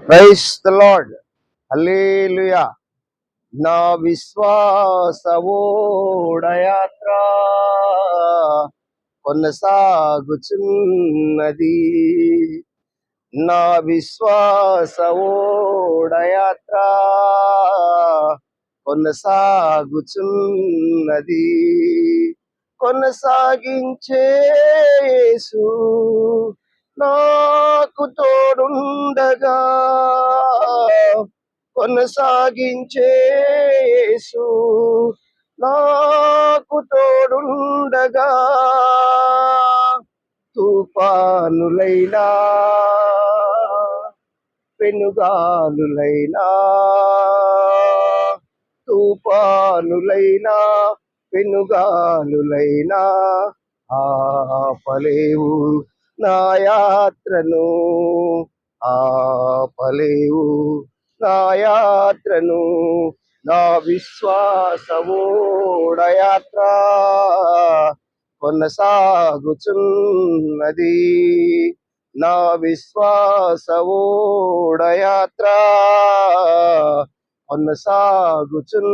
Praise the lord. హల్లెలూయా. నా విశ్వాస ఓడయాత్ర కొనసాగుచున్నది. నా విశ్వాస ఓడయాత్ర కొనసాగుచున్నది. కొనసాగించే యేసు నాకు తోడుండగా, కొనసాగించే యేసు నాకు తోడుండగా, తుఫానులైనా పెనుగాలులైనా, తుఫానులైనా పెనుగాలులైనా ఆపలేవు నా యాత్రను, ఆపలేవు నా యాత్రను. నా విశ్వాస ఓడయాత్ర కొనసాగుచున్నది. నా విశ్వాస ఓడయాత్ర కొనసాగుచున్నది.